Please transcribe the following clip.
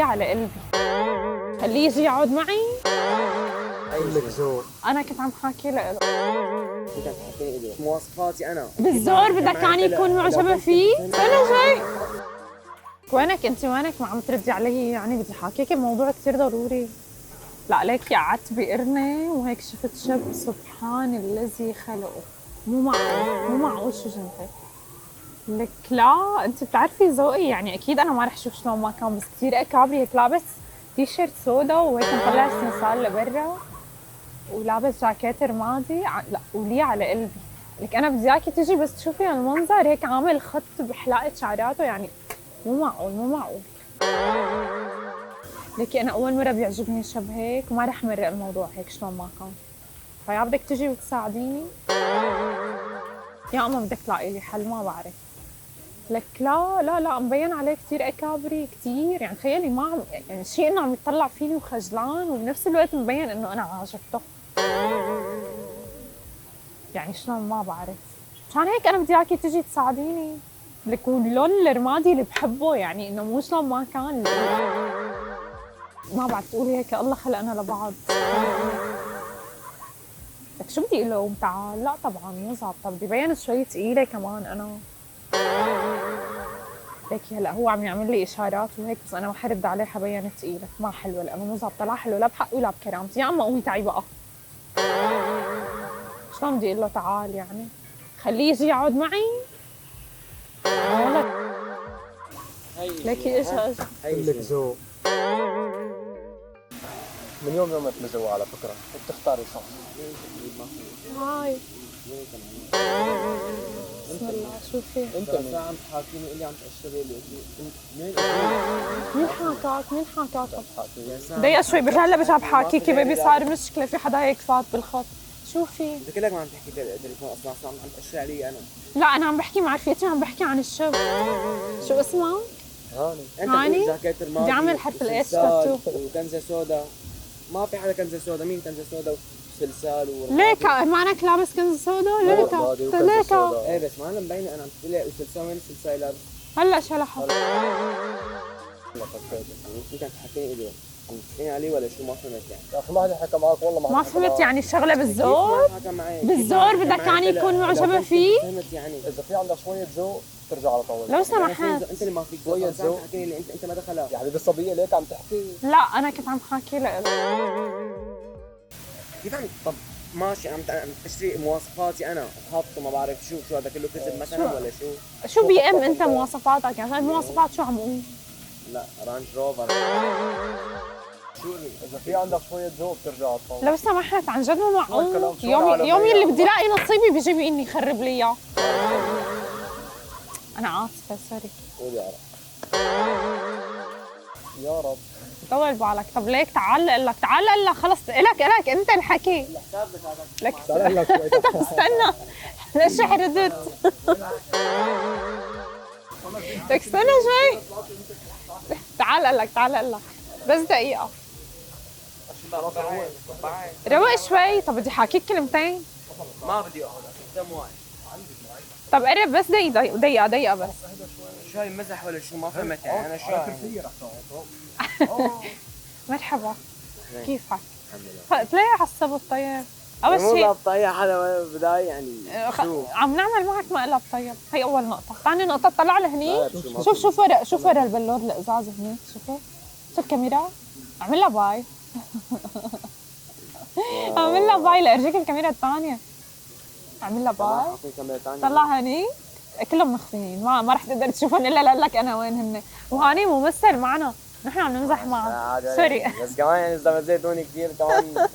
وليه على قلبي. خليه يجي يقعد معي. لك ذوق. انا كنت عم حاكي له كنت عم تحكي لي مواصفاتي انا بالزور بدك كان يكون معجبه فيه. انا جاي وينك انت؟ وينك ما عم تردي علي؟ يعني بدي حاكيكي بموضوع كثير ضروري. لا ليكي قعدت بقرنه وهيك شفت شب سبحان الذي خلقه. مو معقول، مو معقول شو جنتك. لك لا انت بتعرفي ذوقي، يعني اكيد انا ما رح اشوف شلون ما كان، بس كثير اكابري هيك لابس تي شيرت سودا وهيك مطلع السنسال لبرا ولابس جاكيت رمادي لا ولي على قلبي. لك انا بدي اياكي تجي بس تشوفي المنظر، هيك عامل خط بحلاقه شعراته، يعني مو معقول مو معقول. لكي انا اول مره بيعجبني شب هيك وما رح مرق الموضوع هيك شلون ما كان. فيا بدك تجي وتساعديني يا اما بدك تلاقي لي حل، ما بعرف. لك لا لا لا مبين عليه كثير اكابري كثير، يعني تخيلي ما عم يعني شيء انه عم يطلع فيني وخجلان وبنفس الوقت مبين انه انا عاجبته. يعني شلون ما بعرف. مشان هيك انا بدي اياكي تجي تساعديني. لك واللون الرمادي اللي بحبه، يعني انه مو شلون ما كان. ما بعرف تقولي هيك الله خلقنا لبعض. لك شو بدي اقول له تعال؟ لا طبعا مو ظابطه، بدي بين شوي ثقيله كمان انا. ليكي هلا هو عم يعمل لي اشارات وهيك، بس انا رح ارد عليه حبين ثقيله ما حلوه لانه مو ظابطه، لا حلوه لا بحقي ولا بكرامتي. يا اما قومي تعي بقى. شلون بدي اقول له تعال يعني؟ خليه يجي يقعد معي؟ ليكي ايش لك ذوق. من يومك مزوقة على فكرة، بتختاري صح. هاي بسم الله شوفي. انت من عم تحاكيني اللي عم تقشري لي مين حاكاك؟ مين حاكاك؟ دقيقة شوي برجع هلا برجع بحاكيكي بيبي، صار مشكلة في حدا هيك فات بالخط. شوفي انت كلك ما عم تحكي تليفون اصلا عم تقشري علي انا. لا انا عم بحكي مع رفيقتي وعم بحكي عن الشب. شو اسمه؟ هاني. انت هاني؟ جاكيت رمادي بدي اعمل حرف الاس تاتو وكنزه سودا. ما في حدا كنزه سودا، مين كنزه سودا وسلسال ليك معناك لابس كنزة سودا؟ ليك ليك ايه بس ما انا مبينه انا عم تقول لي وسلسال، وين السلسال لابس؟ هلا شلحت. انت عم تحكيني اليوم عم تحكيني علي ولا شو؟ ما فهمت يعني. يا اخي ما حدا حكى معك والله. ما فهمت يعني الشغله بالزور؟ بالزور بدك كان يكون معجبه فيه؟ فهمت يعني اذا في عندك شويه ذوق ترجع على طول. لو سمحت انت اللي ما فيك شويه ذوق. تحكيني اللي انت ما دخلها يا حبيبي الصبيه ليك عم تحكي. لا انا كنت عم حاكي له. كيف عم طب ماشي عم تشتري مواصفاتي انا وحاطه ما بعرف شو هذا كله كذب مثلا ولا شو بي ام انت مواصفاتك؟ يعني المواصفات شو عم اقول؟ لا رانج روفر. شو اذا في عندك شويه ذوق بترجع على الطاوله. لو سمحت عن جد مو معقول. يومي اللي بدي الاقي نصيبي بيجي اني يخرب لي اياه. انا عاطفه سوري. قول يا رب. يا رب طول بالك. طب ليك تعال اقول لك، تعال اقول لك خلص الك انت الحكي. الحساب لك تعال لك شوي. استنى ليش حردت؟ لك استنى شوي. تعال اقول لك بس دقيقة. روق شوي. طب بدي حاكيك كلمتين. ما بدي اقعد قدام واحد. طب قرب بس دقيقة بس. شو هاي مزح ولا شو؟ ما فهمت يعني انا شو. مرحبا كيفك؟ الحمد لله. تلاقي على السبت طيب. اول شيء مو طيب حدا بداية يعني شو؟ عم نعمل معك مقلب طيب. هي اول نقطة. ثاني نقطة طلع لهني. شوف ورا البلور الازاز هني. شوفوا شوف الكاميرا. اعمل لها باي. اعمل لها باي لارجيك الكاميرا الثانية. اعمل لها باي. طلع هني كلهم مخفيين، ما رح تقدر تشوفهم الا لاقول لك انا وين هن. وهاني ممثل معنا، نحن عم نمزح معه. سوري بس كمان يعني اذا زيتوني كثير كمان